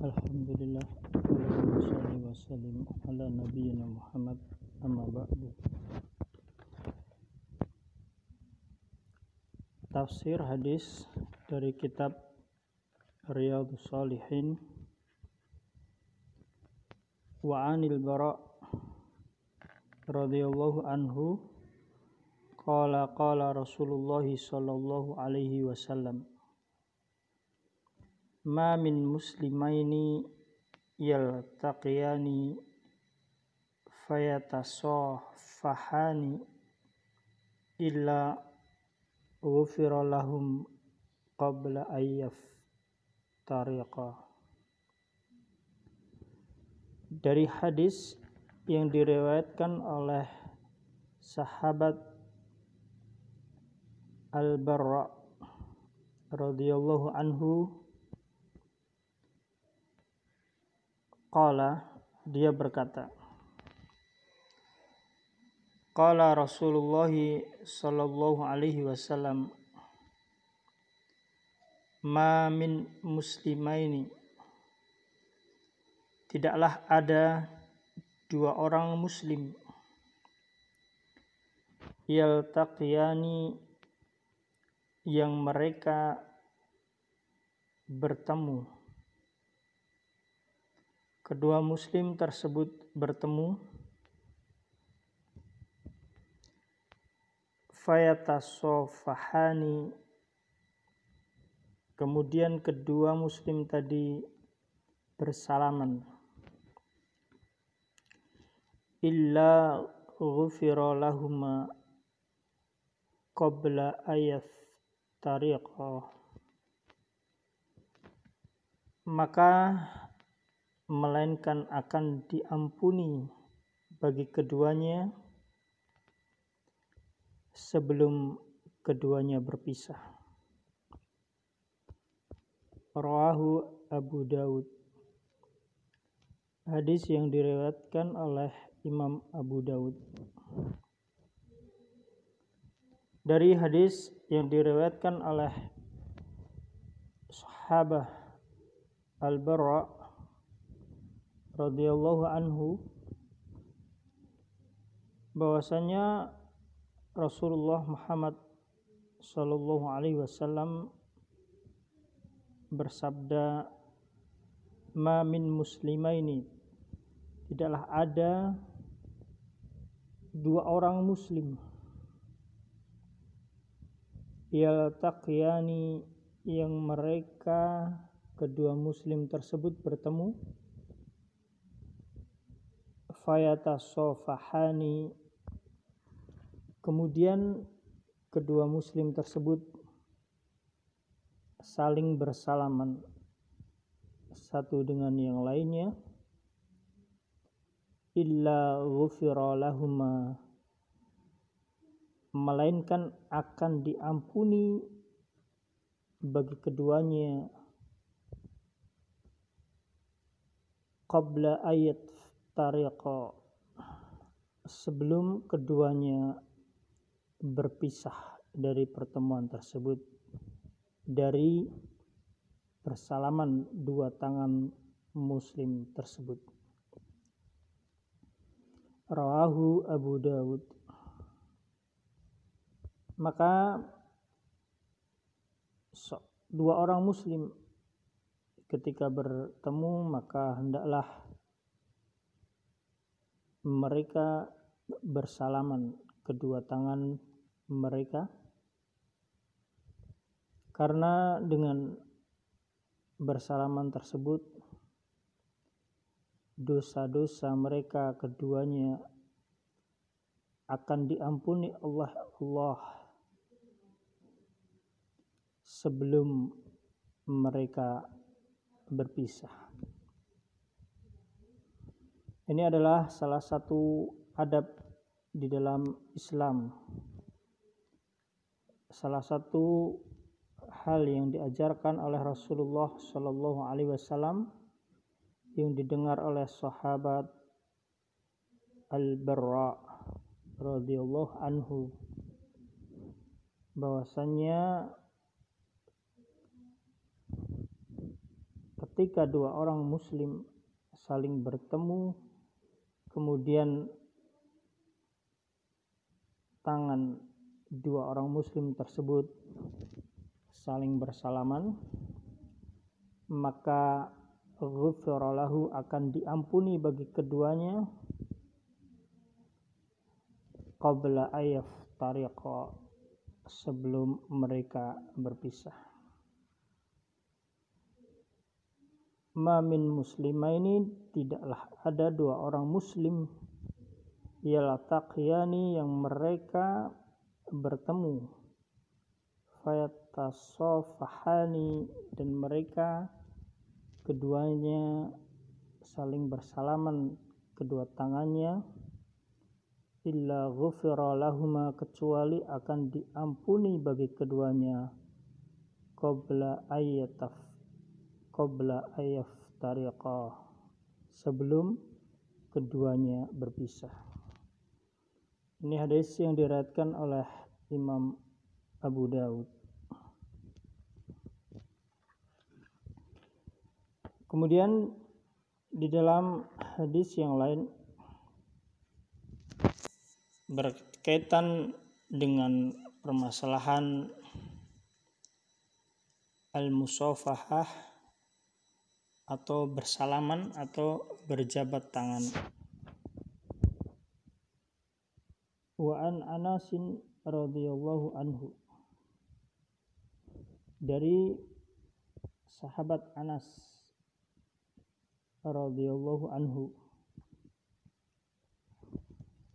Alhamdulillah, Allahumma sholli wa sallim ala nabiyyina Muhammad, amma ba'du. Tafsir hadis dari kitab Riyadhus Shalihin. Wa 'anil Bara' radhiyallahu anhu qala Rasulullah sallallahu alaihi wasallam, ma min muslimaini yaltaqiyani fayatasafahani illa ghufira lahum qabla ayyaf tariqa. Dari hadis yang diriwayatkan oleh sahabat Al-Bara' radhiyallahu anhu, qala, dia berkata, qala Rasulullah sallallahu alaihi wasallam, ma min muslimaini, tidaklah ada dua orang muslim, yaltaqiyani, yang mereka bertemu. Kedua muslim tersebut bertemu, fayatasafahani, kemudian kedua muslim tadi bersalaman, illa ghufira lahuma qabla ayat tariqa, maka melainkan akan diampuni bagi keduanya sebelum keduanya berpisah. Rawahu Abu Dawud. Hadis yang diriwayatkan oleh Imam Abu Dawud. Dari hadis yang diriwayatkan oleh sahabat Al-Bara' radhiyallahu anhu, bahwasanya Rasulullah Muhammad sallallahu alaihi wasallam bersabda, ma min muslimaini, tidaklah ada dua orang muslim, yaltaqiyani, yang mereka kedua muslim tersebut bertemu, fayatasafahani, kemudian kedua muslim tersebut saling bersalaman satu dengan yang lainnya, illa ghufira lahuma, melainkan akan diampuni bagi keduanya qabla ayat tariqa, sebelum keduanya berpisah dari pertemuan tersebut, dari bersalaman dua tangan muslim tersebut. Rawahu Abu Dawud. Maka dua orang muslim ketika bertemu, maka hendaklah mereka bersalaman kedua tangan mereka, karena dengan bersalaman tersebut dosa-dosa mereka keduanya akan diampuni Allah sebelum mereka berpisah. Ini adalah salah satu adab di dalam Islam, salah satu hal yang diajarkan oleh Rasulullah sallallahu alaihi wasallam yang didengar oleh sahabat Al-Bara' radhiyallahu anhu, bahwasanya ketika dua orang muslim saling bertemu, kemudian tangan dua orang muslim tersebut saling bersalaman, maka ghufira lahu, akan diampuni bagi keduanya qabla ayaftariqa, sebelum mereka berpisah. Ma min muslimaini, tidaklah ada dua orang muslim yaltaqiyani, yang mereka bertemu, fayatasafahani, dan mereka keduanya saling bersalaman kedua tangannya, illa ghufira lahuma, kecuali akan diampuni bagi keduanya qabla ayaftariqa, sebelum keduanya berpisah. Ini hadis yang diriwayatkan oleh Imam Abu Daud. Kemudian di dalam hadis yang lain berkaitan dengan permasalahan al-musafahah atau bersalaman atau berjabat tangan. Wa an Anasin radhiyallahu anhu, dari sahabat Anas radhiyallahu anhu,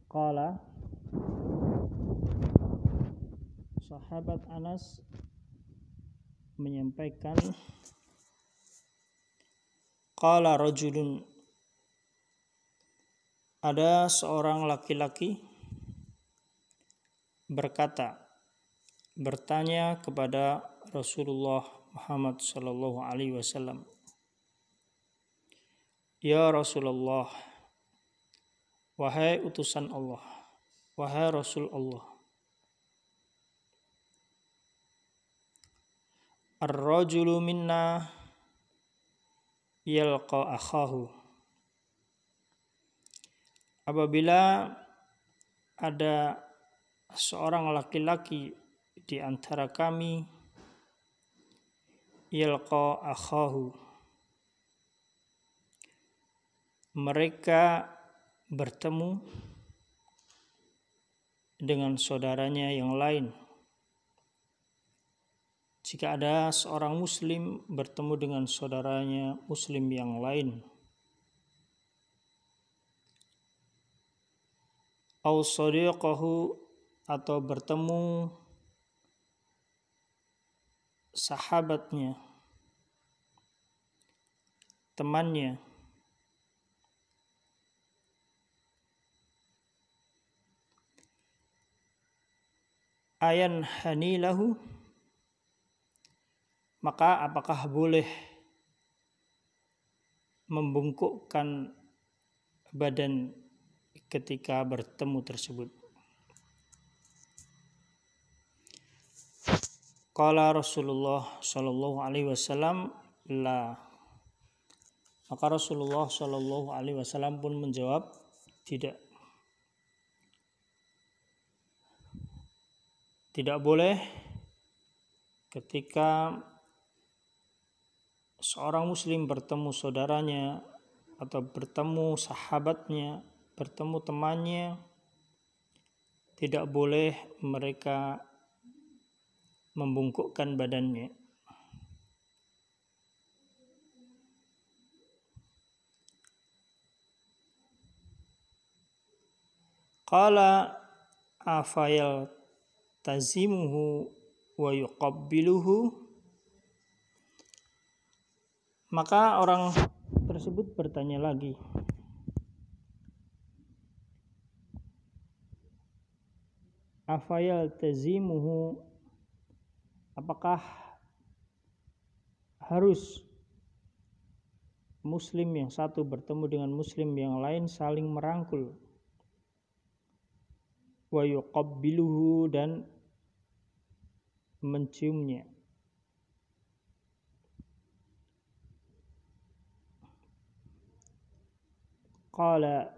qala, sahabat Anas menyampaikan, qala rajulun, ada seorang laki-laki bertanya kepada Rasulullah Muhammad sallallahu alaihi wasallam, ya Rasulullah, wahai utusan Allah, wahai Rasul Allah, ar-rajulu minna yalqa akhahu, apabila ada seorang laki-laki di antara kami yalqa akhahu, mereka bertemu dengan saudaranya yang lain. Jika ada seorang muslim bertemu dengan saudaranya muslim yang lain, au sadiqahu, atau bertemu sahabatnya, temannya, ayan hanilahu, maka apakah boleh membungkukkan badan ketika bertemu tersebut? Qala Rasulullah sallallahu alaihi wasallam, la. Maka Rasulullah sallallahu alaihi wasallam pun menjawab, tidak. Tidak boleh ketika seorang muslim bertemu saudaranya atau bertemu sahabatnya, bertemu temannya, tidak boleh mereka membungkukkan badannya. Qala afayal tazimuhu wa yuqabbiluhu, maka orang tersebut bertanya lagi, afayal tazimuhu, apakah harus muslim yang satu bertemu dengan muslim yang lain saling merangkul, wa yuqabbiluhu, dan menciumnya. Qala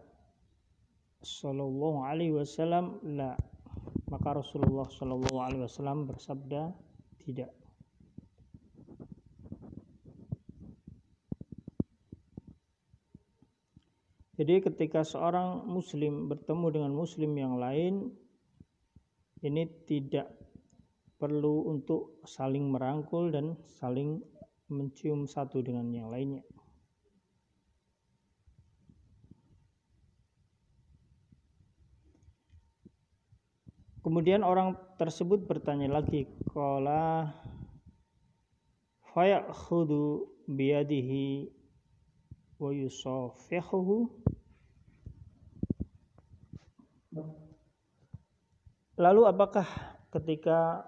sallallahu alaihi wasallam la. Maka Rasulullah sallallahu alaihi wasallam bersabda, tidak. Jadi ketika seorang muslim bertemu dengan muslim yang lain, ini tidak perlu untuk saling merangkul dan saling mencium satu dengan yang lainnya. Kemudian orang tersebut bertanya lagi, qala fayakhudhu biyadihi wa yusafihuhu. Lalu apakah ketika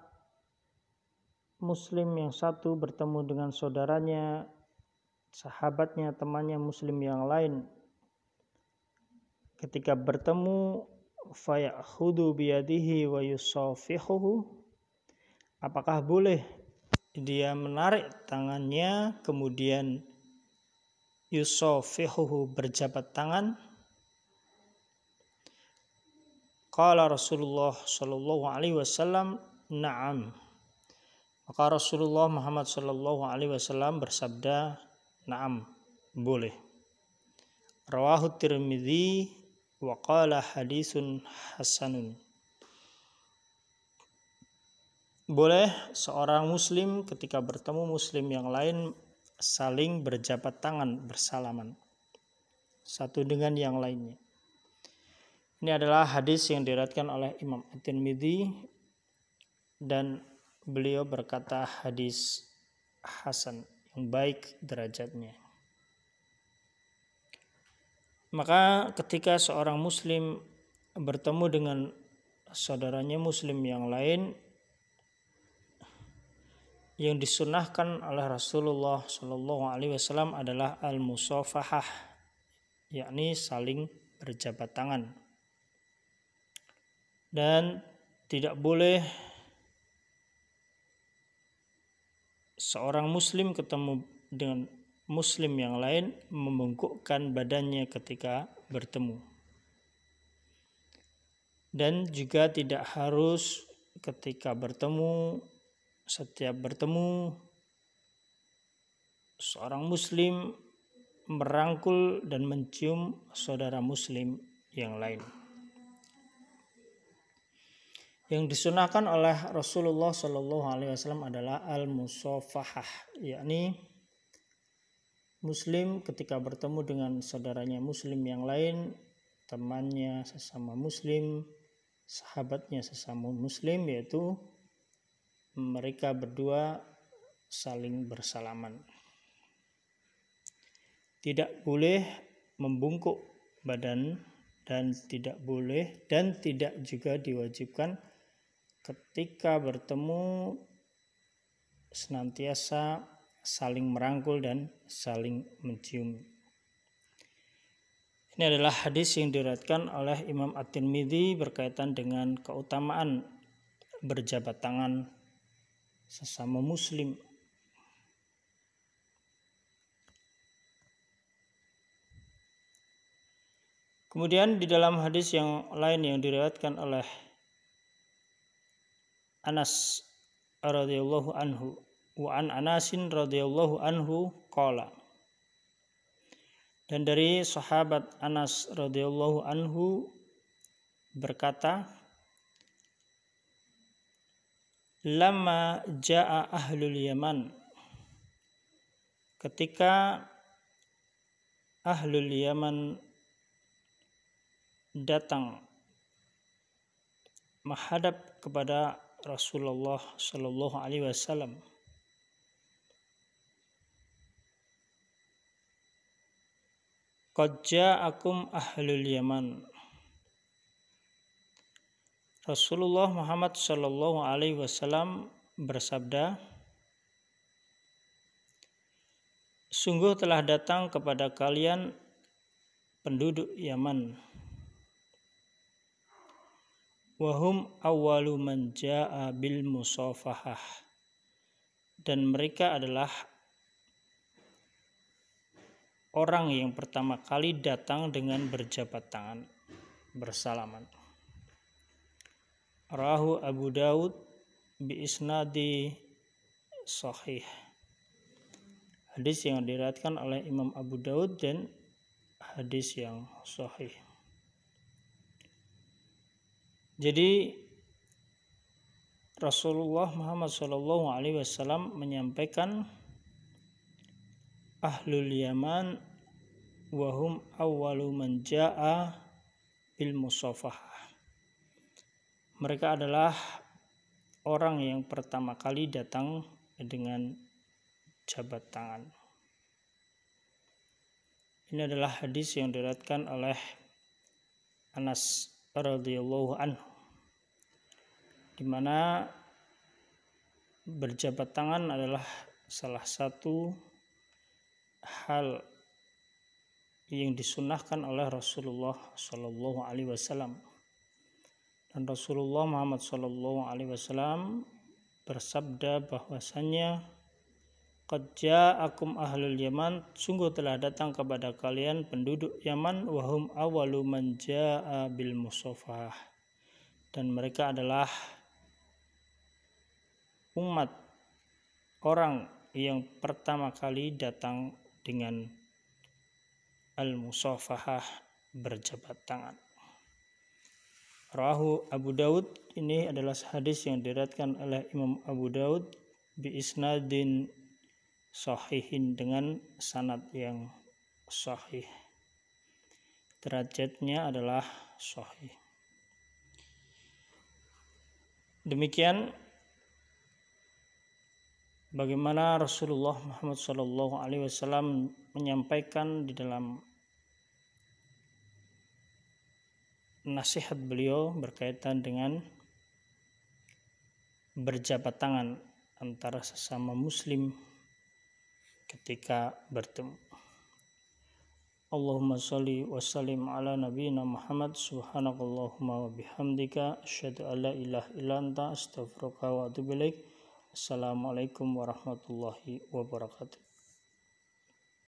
muslim yang satu bertemu dengan saudaranya, sahabatnya, temannya muslim yang lain, ketika bertemu fayakhudhu biyadihi wa yusafihuhu, apakah boleh dia menarik tangannya kemudian yusafihuhu berjabat tangan? Qala Rasulullah sallallahu alaihi wasallam na'am. Maka Rasulullah Muhammad sallallahu alaihi wasallam bersabda, na'am, boleh. Rawahu Tirmidzi wa qala hadisun hasanun. Boleh seorang muslim ketika bertemu muslim yang lain saling berjabat tangan, bersalaman satu dengan yang lainnya. Ini adalah hadis yang diriwayatkan oleh Imam At-Tirmidzi dan beliau berkata hadis hasan, yang baik derajatnya. Maka ketika seorang muslim bertemu dengan saudaranya muslim yang lain, yang disunahkan oleh Rasulullah Shallallahu Alaihi Wasallam adalah al-musafahah, yakni saling berjabat tangan. Dan tidak boleh seorang muslim ketemu dengan muslim yang lain membungkukkan badannya ketika bertemu. Dan juga tidak harus ketika bertemu, setiap bertemu seorang muslim merangkul dan mencium saudara muslim yang lain. Yang disunahkan oleh Rasulullah Shallallahu Alaihi Wasallam adalah al-musafahah, yakni muslim ketika bertemu dengan saudaranya muslim yang lain, temannya sesama muslim, sahabatnya sesama muslim, yaitu mereka berdua saling bersalaman. Tidak boleh membungkuk badan dan tidak boleh dan tidak juga diwajibkan ketika bertemu senantiasa saling merangkul dan saling mencium. Ini adalah hadis yang diriwayatkan oleh Imam At-Tirmidzi berkaitan dengan keutamaan berjabat tangan sesama muslim. Kemudian di dalam hadis yang lain yang diriwayatkan oleh Anas radhiyallahu anhu, wa an Anasin radhiyallahu anhu qala. Dan dari sahabat Anas radhiyallahu anhu berkata, lamma jaa ahlul Yaman, ketika ahlul Yaman datang menghadap kepada Rasulullah Shallallahu Alaihi Wasallam, qad ja'akum ahlul Yaman. Rasulullah Muhammad Shallallahu Alaihi Wasallam bersabda, sungguh telah datang kepada kalian penduduk Yaman. Wahum awwalu man jaa bil musafahah, dan mereka adalah orang yang pertama kali datang dengan berjabat tangan bersalaman. Rawahu Abu Daud bi isnadi sahih. Hadis yang diriwayatkan oleh Imam Abu Daud dan hadis yang sahih. Jadi Rasulullah Muhammad SAW menyampaikan ahlul Yaman wahum awwalu man jaa bil musafahah. Mereka adalah orang yang pertama kali datang dengan jabat tangan. Ini adalah hadis yang diriwayatkan oleh Anas radhiyallahu anhu, di mana berjabat tangan adalah salah satu hal yang disunnahkan oleh Rasulullah Shallallahu Alaihi Wasallam. Dan Rasulullah Muhammad Shallallahu Alaihi Wasallam bersabda bahwasanya qad ja'akum ahlul Yaman, sungguh telah datang kepada kalian penduduk Yaman, wahum awwalu man ja'a bil musafahah, dan mereka adalah umat orang yang pertama kali datang dengan al-musafahah, berjabat tangan. Rawahu Abu Daud, ini adalah hadis yang diriwayatkan oleh Imam Abu Daud bi isnadin sahihin, dengan sanad yang sahih. Derajatnya adalah sahih. Demikian bagaimana Rasulullah Muhammad SAW menyampaikan di dalam nasihat beliau berkaitan dengan berjabat tangan antara sesama muslim ketika bertemu. Allahumma sholli wa sallim ala nabiyyina Muhammad, subhanakallahumma wa bihamdika, asyhadu an la ilaha illa anta, astaghfiruka wa atubu ilaik. Assalamualaikum warahmatullahi wabarakatuh.